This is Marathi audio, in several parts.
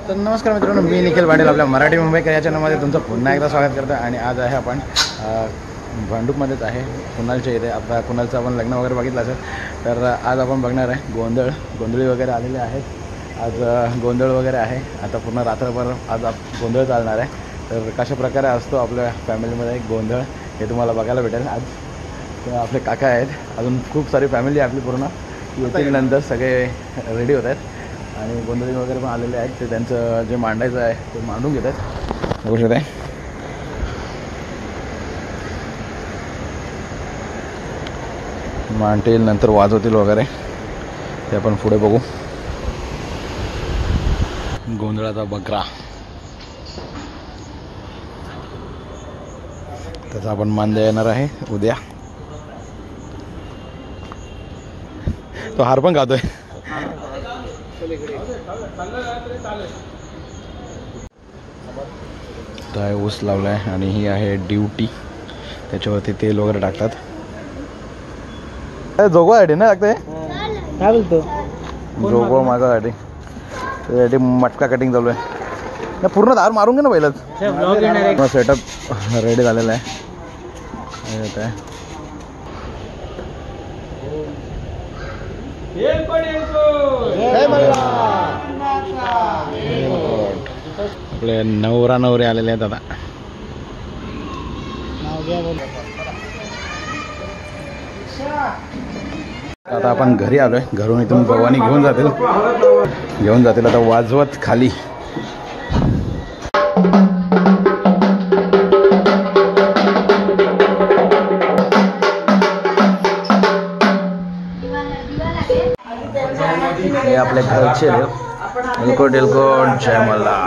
तर नमस्कार मित्रांनो, मी निखिल पाटील आपल्या मराठी मुंबईकर या चॅनलमध्ये तुमचं पुन्हा एकदा स्वागत करतो. आणि आज आहे आपण भांडूपमध्येच आहे, कुणालच्या इथे. आता कुणालचं आपण लग्न वगैरे बघितलं असेल, तर आज आपण बघणार आहे गोंधळी वगैरे आलेले आहेत. आज गोंधळ वगैरे आहे. आता पूर्ण रात्रभर आज गोंधळ चालणार आहे. तर कशा प्रकारे असतो आपल्या फॅमिलीमध्ये गोंधळ हे तुम्हाला बघायला भेटेल. आज आपले काका आहेत, अजून खूप सारी फॅमिली आपली पूर्ण येतील. नंतर सगळे रेडी होत आहेत आणि गोंधळी वगैरे पण आलेले आहेत. ते त्यांचं जे मांडायचं आहे ते मांडून घेत आहेत. बघू शकता मांडतील, नंतर वाजवतील वगैरे, ते आपण पुढे बघू. गोंधळाचा बकरा त्याचा आपण मान येणार आहे उद्या. तो हार पण गातोय. तर ऊस लावला आहे आणि ही आहे ड्युटी. त्याच्यावरती तेल वगैरे टाकतात. जोगवासाठी ना लागतंय, काय बोलतो जोगवा माझ्यासाठी. त्याच्यासाठी मटका कटिंग चालू आहे. पूर्ण धार मारून घे ना पहिलाच. सेटअप रेडी झालेला आहे. आपले नवरा नवरी आलेले आहेत. आता आपण घरी आलोय. घरून इथून भवानी घेऊन जातील आता वाजवत खाली. हे आपल्या घरचे एलकोट जय मल्ला.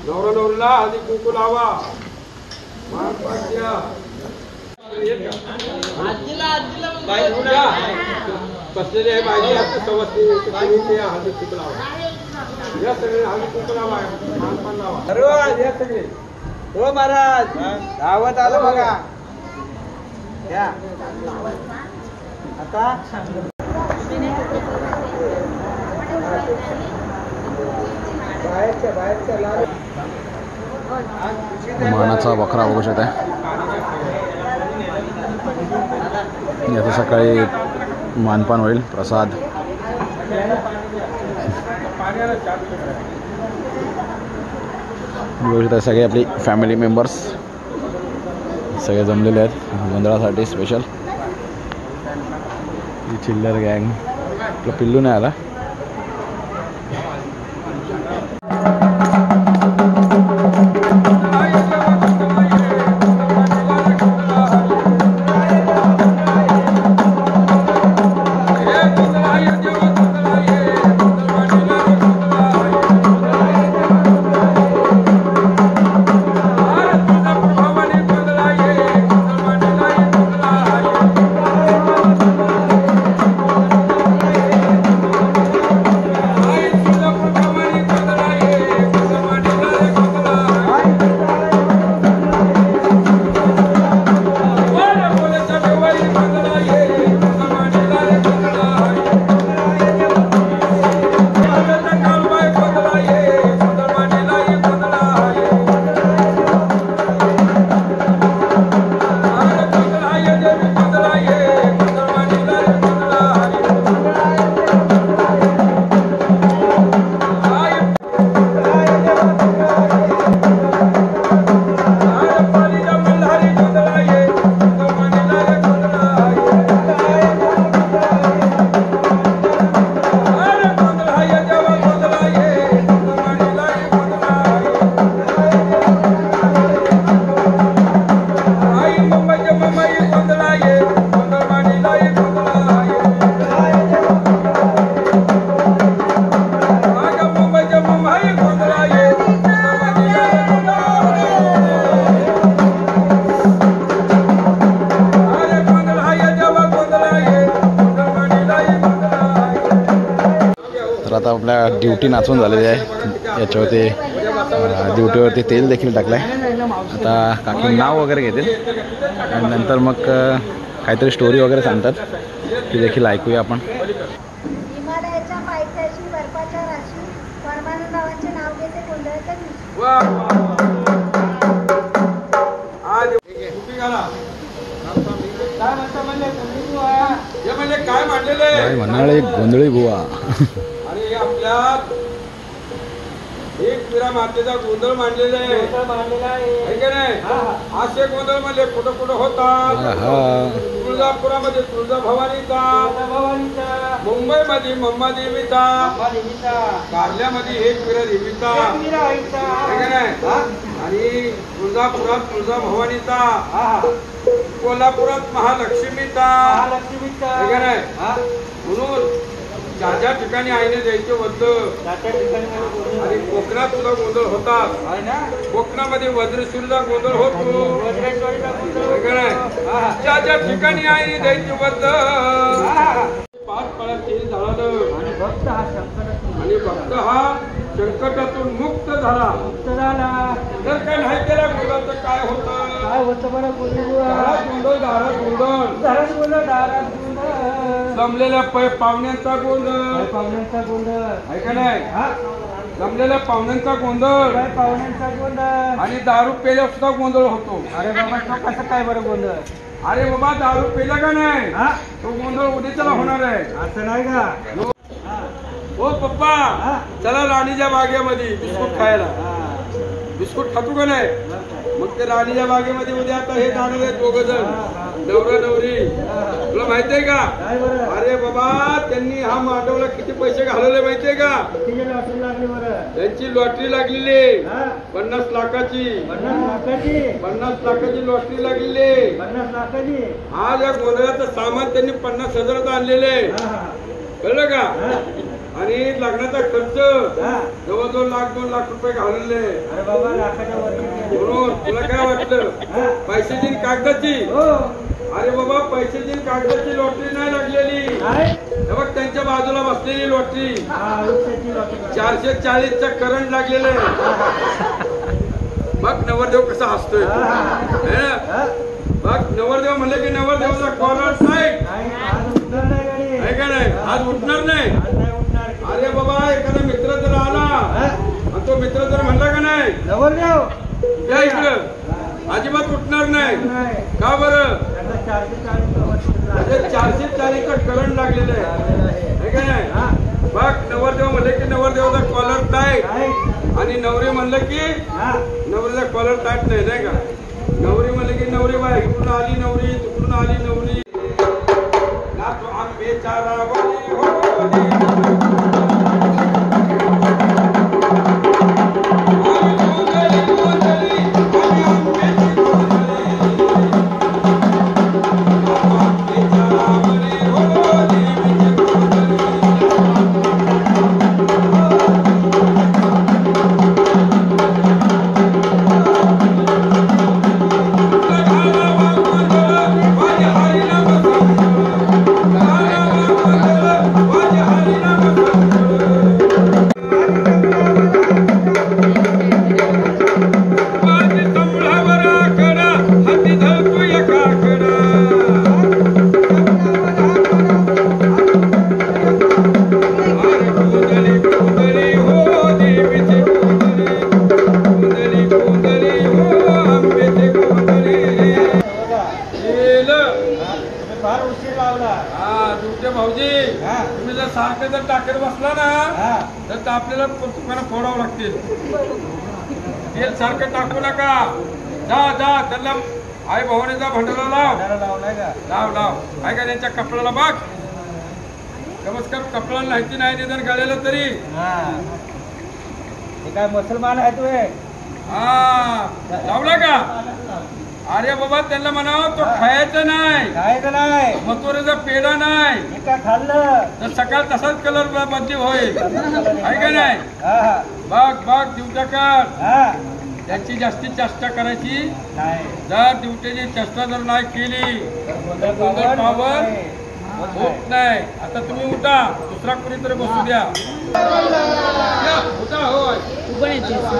नवरा नवरीला आधी कुंकू लावा. बसलेले आहे बायजी आता सवस्ती हळदी कुंकू लावा. या सगळे हळदी कुंकू लावा, मानपान लावा. या सगळे हो महाराज दावत आलं बघा. आता मानाचा बकरा बघू शकता. याचं सकाळी मानपान होईल, प्रसाद. बघू शकता सगळे आपली फॅमिली मेंबर्स सगळे जमलेले आहेत गोंधळासाठी स्पेशल. ही चिल्लर गँग. आपला पिल्लू नाही आला. आपल्या ड्युटी नाचून झालेली आहे. याच्यावरती ड्युटीवरती तेल देखील टाकलं आहे. आता काकी नाव वगैरे घेतील आणि नंतर मग काहीतरी स्टोरी वगैरे सांगतात ती देखील ऐकूया आपण. हिमालयाच्या पायथ्याशी बर्फाच्या राशी परमानंद भावांचे नाव घेते गोंधळाच्या दिवशी. काय मांडलेलं म्हणाले गोंधळी बुवा. आणि आपल्या एक पिरा मातेचा गोंधळ मांडलेला आहे का नाही. असे गोंधळ म्हणजे कुठं कुठं होता. तुळजापुरामध्ये तुळजा भवानीचा, मुंबईमध्ये मुंबादेवीचा, कारल्यामध्ये एक पिरा देवीचा का नाही. आणि तुळजापुरात तुळजा भवानीचा, कोल्हापुरात महालक्ष्मीचा का नाही. म्हणून ज्या ठिकाणी आईने द्यायचे होतं. आणि कोकणात सुद्धा गोंधळ होतात. कोकणामध्ये वज्रश्रीचा गोंधळ होतो. ज्या ठिकाणी आईने द्यायचे होतं. 5 फळात तेल झालं आणि भक्त हा संकटातून मुक्त झाला. जर काय नाही केला गोंधळाचं काय होतं बरं. गोंधळ दारात गोंधळ जमलेल्या पाहुण्यांचा गोंधळ आहे का नाही. जमलेल्या पाहुण्यांचा गोंधळ आणि दारू पेल्या सुद्धा गोंधळ होतो. अरे बाबा तो कसं काय बरं गोंधळ. अरे बाबा दारू पेला का नाही तो गोंधळ उद्याच्याला होणार आहे. असं नाही का. हो पप्पा चला राणीच्या बागेमध्ये बिस्कुट खायला. बिस्कुट खातो का नाही. मग ते राणीच्या बागेमध्ये उद्या आता हे जाणार आहे 2 जण नवरा नवरी. तुला माहितीये का. अरे बाबा त्यांनी हा मांडवला किती पैसे घालवले माहितीये का. त्यांची लॉटरी लागलेली 50 लाखाची. 50 लाखाची लॉटरी लागलेली. आज या गोंधळाचं सामान त्यांनी 50,000 आणलेले कळलं का. आणि लग्नाचा खर्च जवळजवळ 1,00,000-2 लाख रुपये घालवले. म्हणून तुला काय वाटलं पैशाची कागदाची. अरे बाबा पैशाची कागदाची लॉटरी नाही लागलेली. बघ त्यांच्या बाजूला बसलेली लॉटरी 440चा करंट लागलेलं आहे. बघ नवरदेव कसा हसतोय. बघ नवरदेव म्हणलं की नवरदेवाचा कॉलर नाही का नाही. आज उठणार नाही. अरे बाबा एखादा मित्र जर आला आणि तो मित्र जर म्हणला का नाही नवरदेव या इकडं अजिबात उठणार नाही. का बरं. 440चा करंट लागलेलं आहे का नाही. बघ नवरदेव म्हणले की नवरदेवाचा कॉलर टाईट आणि नवरी म्हणलं की नवरीचा कॉलर टाईट नाही का. नवरी म्हणले की नवरी बाय इकडून आली नवरी तिकडून आली नवरी. ना तो आंबे चारा भाऊजी तुम्ही जर सारखं जर टाकत बसला ना तर आपल्याला दुकानं फोडावं लागतील. तेल सारखं टाकू नका. जा जा त्यांना आई भवानीचा भंडारा लाव. काय का त्यांच्या कपड्याला बघ. नमस्कार कपड्याला माहिती नाही निदान गळेलं तरी. काय मुसलमान आहे तू. लावला का. अरे बाबा त्यांना म्हणावं तो खायचं नाही. मथुरेचा पेढा नाही खाल्लं तर सकाळ तसाच कलर बदली होईल आहे का नाही. बघ दिवटाकर त्याची जास्तीत चेष्टा करायची. जर दिवट्याची चेष्टा जर नाही केली तर पावर होत नाही. आता तुम्ही उठा दुसरा कोणीतरी बसू द्या. तू पण येतेस ना?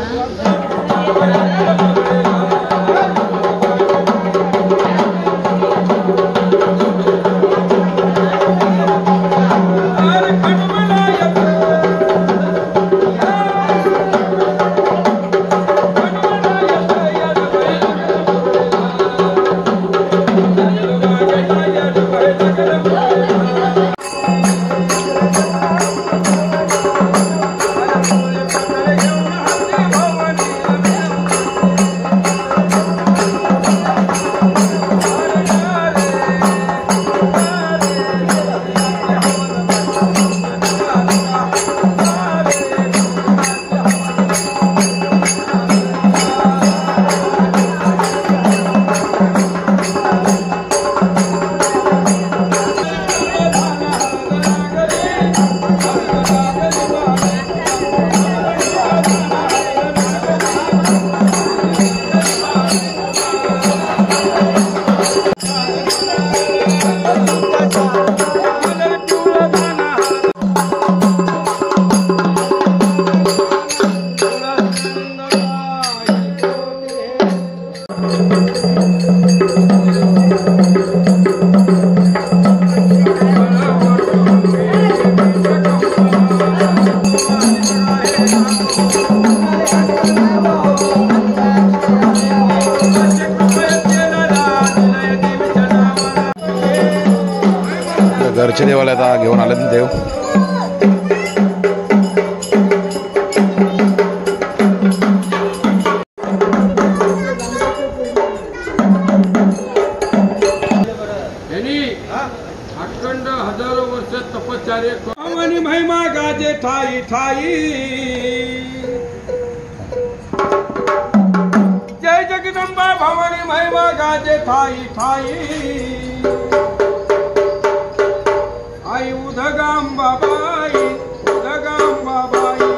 घरचे देवाला आता घेऊन आले ना देव. अखंड हजारो वर्ष तपश्चर्य भवानी महिमा गाजे ठाई ठाई. जय जगदंबा भवानी महिमा गाजे ठाई ठाई. आई उदगांबाबाई उदगांबाबाई.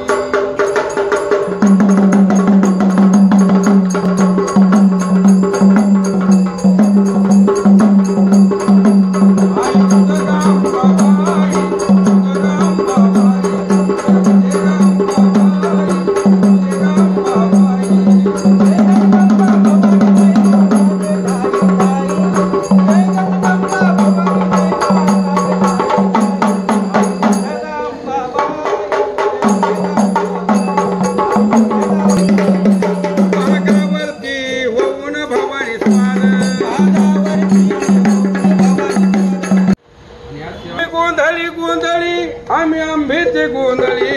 गोंधळी गोंधळी आम्ही आंबेचे गोंधळी.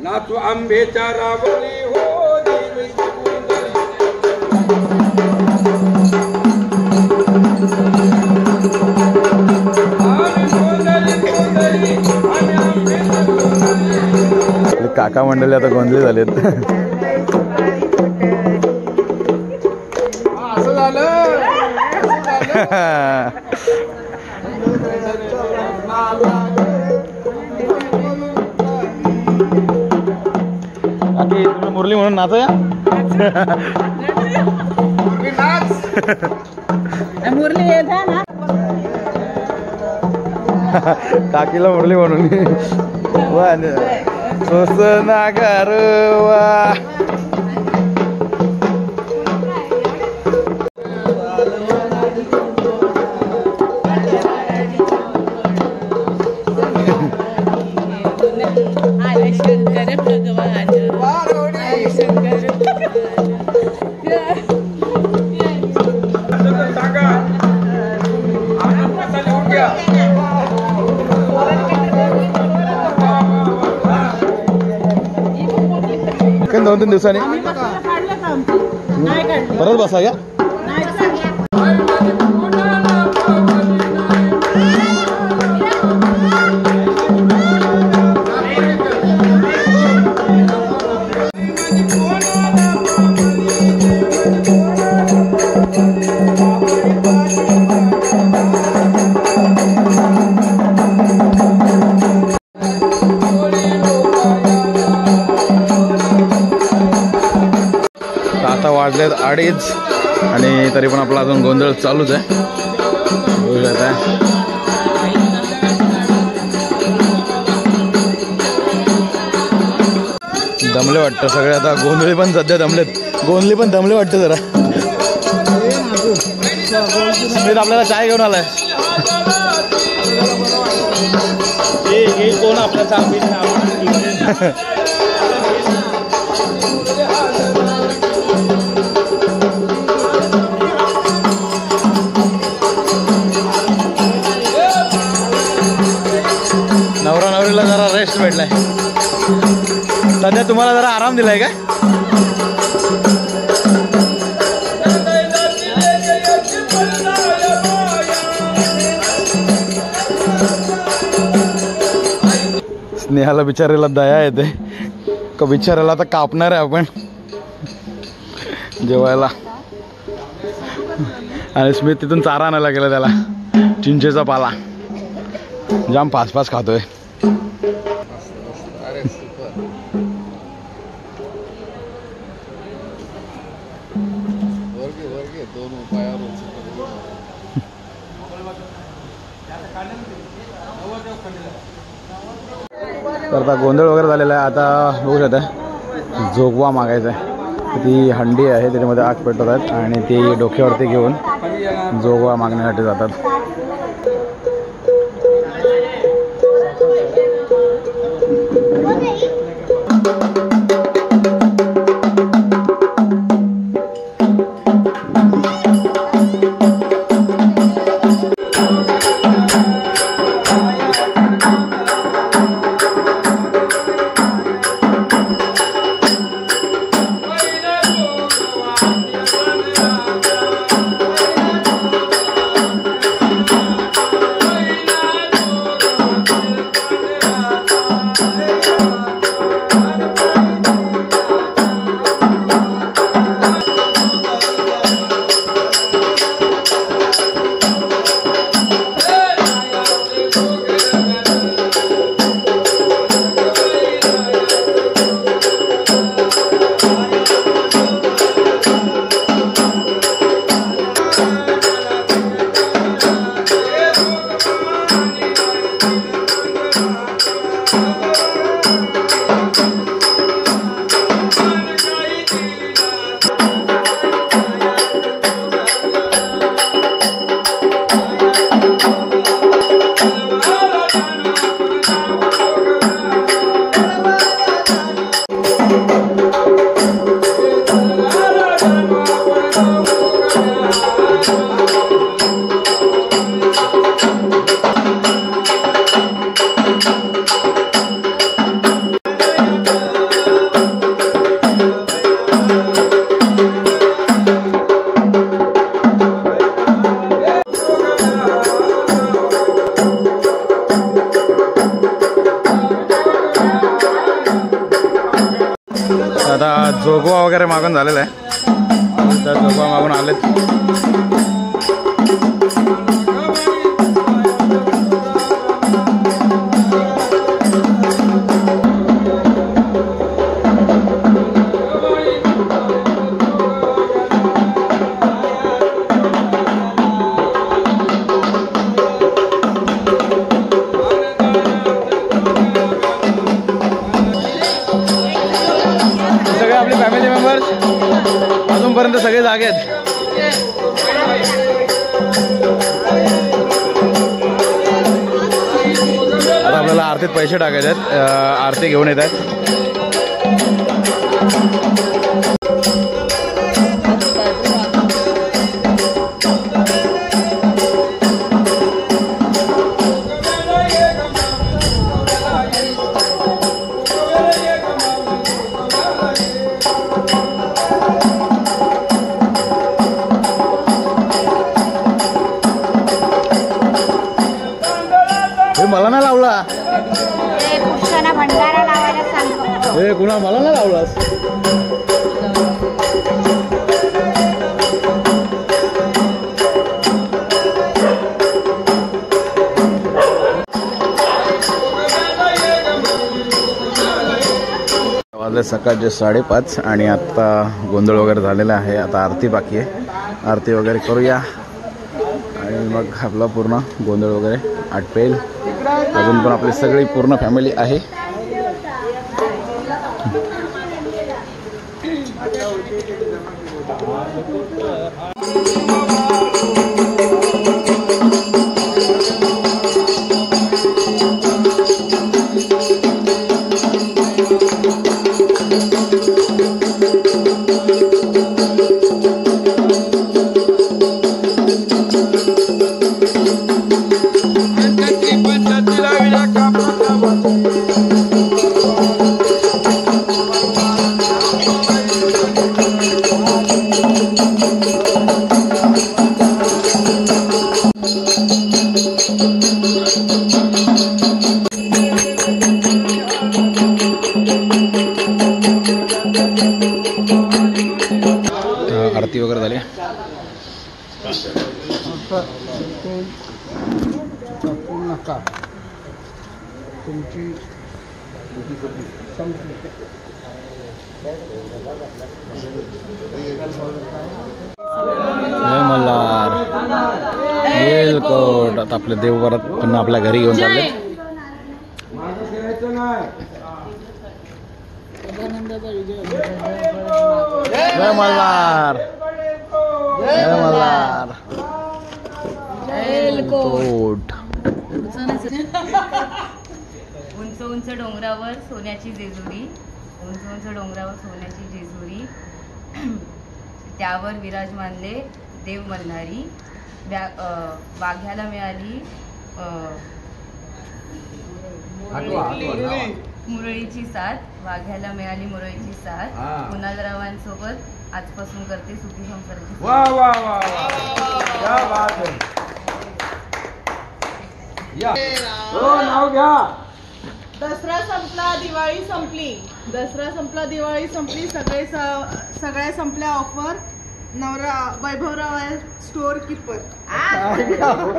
नाचू आंबेच्या रावळी हो देवीची गोंधळी. आम्ही गोंधळी गोंधळी आम्ही आंबेचे गोंधळी. काका मंडळी आता गोंधळी झालेत. असं झालं. तुम्ही मुरली म्हणून नाचा. मुरली येत ना काकीला मुरली म्हणून सोसना गरवा. शंकर भगवान शंकर सांगा दोन 3 दिवसांनी परत बसा या. आता वाजलेत 2:30 आणि तरी पण आपला अजून गोंधळ चालूच आहे. बघू शकता दमले वाटतं सगळे आता. गोंधळी पण सध्या दमलेत. गोंधळी पण दमले वाटतं जरा. स्मित आपल्याला चाय घेऊन आलाय. कोण आपला नवरा नवरीला जरा रेस्ट भेटलाय सध्या. तुम्हाला जरा आराम दिलाय का? स्नेहाला बिचारीला दया येते का बिचारायला आता कापणार आहे आपण जेवायला. आणि स्मित तिथून चारा आणायला गेला त्याला. चिंचेचा पाला जाम पाच पाच खातोय. तर आता गोंधळ वगैरे झालेला आहे. आता बघू शकता जोगवा मागायचा आहे. ती हंडी आहे त्याच्यामध्ये आग पेटवत आहेत आणि ती डोक्यावरती घेऊन जोगवा मागण्यासाठी जातात. आता जोगवा वगैरे मागून झालेला आहे. तर जोगवा मागून आलेत. सगळे आपले फॅमिली मेंबर्स अजूनपर्यंत सगळे जागे आहेत. आता आपल्याला आरतीत पैसे टाकायचे आहेत. आरती घेऊन येत आहेत. मला नाही लावला. भंडारा लावायला सांगतो. हे कुणा मला नाही लावलास. वाजले सकाळचे 5:30 आणि आता गोंधळ वगैरे झालेला आहे. आता आरती बाकी आहे. आरती वगैरे करूया आणि मग आपला पूर्ण गोंधळ वगैरे आटपेल. अजून पण आपली सगळी पूर्ण फॅमिली आहे. आरती वगैरे झाली. नका तुमची जय मल्हार. वेलकोट. आता आपले देव परत पुन्हा आपल्या घरी घेऊन चालले. जय मल्हार. जय मल्हार. वेलकोट. उंच उंच डोंगरावर सोन्याची जेजुरी, उंच उंच डोंगरावर सोन्याची जेजुरी, त्यावर विराजमानले देव मल्हारी. वाघ्याला मिळाली मुरळीची साथ. वाघ्याला मिळाली मुरळीची साथ. कुणालरावांसोबत आजपासून करते सुखी संसाराची. वा वा वा क्या बात है. या हो नाव घ्या. दसरा संपला, दिवाळी संपली. दसरा संपला, दिवाळी संपली. सगळ्या संपल्या ऑफर. नवरा वैभवराव आहे स्टोअर कीपर.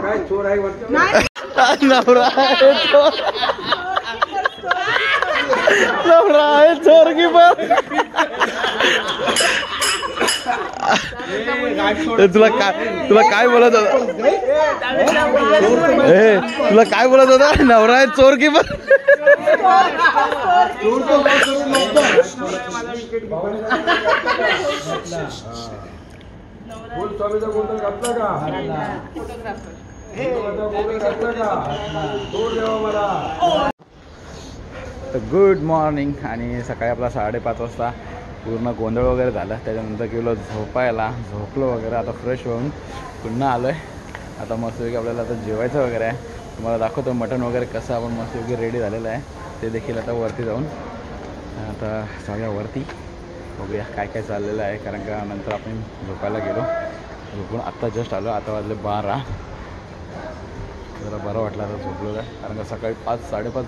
काय चोर आहे वरती? नाही नवरा आहे चोर. नवरा आहे चोर की पण. तुला काय बोलत होता? तुला काय बोलत होता? नवरा आहे चोर की पण. स्वामीचा गोंधळ घातला का? तर गुड मॉर्निंग. आणि सकाळी आपला 5:30 वाजता पूर्ण गोंधळ वगैरे झाला. त्याच्यानंतर गेलो झोपायला. झोपलो वगैरे. आता फ्रेश होऊन पुन्हा आलो आहे. आता मस्तपैकी आपल्याला आता जेवायचं वगैरे आहे. तुम्हाला दाखवतो मटण वगैरे कसं आपण मस्तपैकी रेडी झालेलं आहे. ते देखील आता वरती जाऊन आता जाऊया वरती. बघूया काय काय चाललेलं आहे. कारण का नंतर आपण झोपायला गेलो. झोपून आत्ता जस्ट आलो. आता वाजले 12. जरा बरं वाटलं आता झोपलो आहे. कारण का सकाळी 5-5:30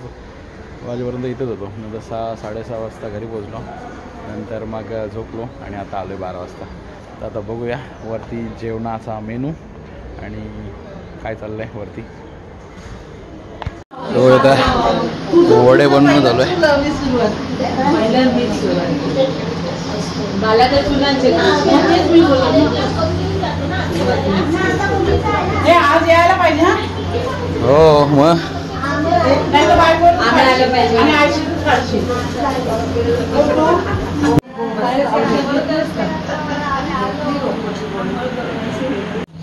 वाजेपर्यंत इथंच होतो. नंतर 6-6:30 वाजता घरी पोचलो. नंतर मग झोपलो आणि आता आलो 12 वाजता. तर आता बघूया वरती जेवणाचा मेनू आणि काय चाललं आहे वरती. तो आता वडे बनवून झालो आहे. आज यायला पाहिजे. हो मग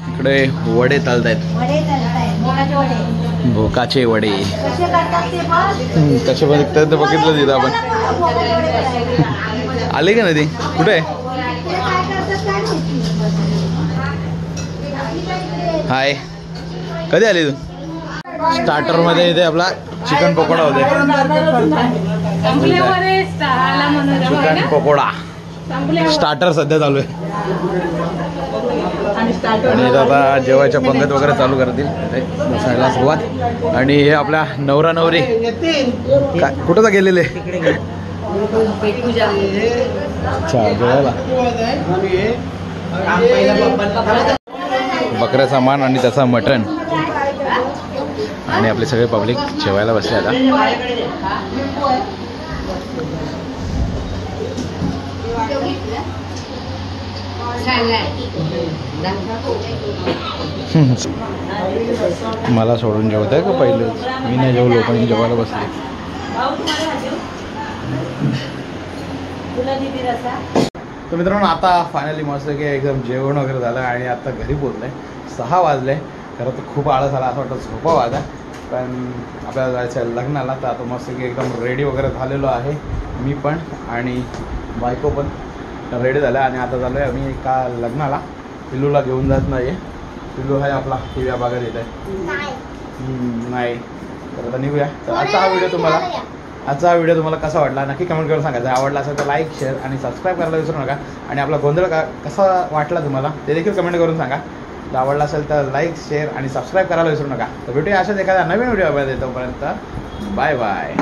इकडे वडे चालत आहेत. भोकाचे वडे कसे बनतात बघितलं तिथं आपण. आले का नाही? कुठे आहे? हाय, कधी आली तू? स्टार्टरमध्ये इथे आपला चिकन पकोडा होते. चिकन पकोडा स्टार्टर सध्या चालू आहे. आणि आता जेवायच्या पंगत वगैरे चालू करतील बसायला सुरुवात. आणि हे आपल्या नवरा नवरी कुठं गेलेले? अच्छा, जेवायला. बकऱ्याचा मान आणि त्याचा मटण. आणि आपले सगळे पब्लिक जेवायला बसले आता. मला सोडून जेवत आहे का पहिले? मी नाही जेवलो पण जेवायला बसले. तुला दिदी रसा तर मित्रांनो आता फायनली मस्त की एकदम जेवण वगैरे झालं आणि आता घरी पोहोचलं आहे. 6 वाजले. खरं तर खूप आळस आला, असं वाटतं झोपावं आता, पण आपल्याला जायचं आहे लग्नाला. तर आता मस्त की एकदम रेडी वगैरे झालेलो आहे मी पण आणि बायको पण रेडी झालं आणि आता झालो आहे आम्ही एका लग्नाला. पिल्लूला घेऊन जात नाही. पिल्लू आहे आपला टी व्ही बघत येत आहे. नाही तर आता निघूया. तर आजचा हा व्हिडिओ तुम्हाला कसा वाटला नक्की कमेंट करून सांगायचं. आवडला असेल तर लाईक शेअर आणि सबस्क्राईब करायला विसरू नका. आणि आपला गोंधळ कसा वाटला तुम्हाला ते देखील कमेंट करून सांगा. जर आवडला असेल तर लाईक शेअर आणि सबस्क्राईब करायला विसरू नका. तर भेटूया अशाच एखाद्या नवीन व्हिडिओमध्ये. तोपर्यंत बाय बाय.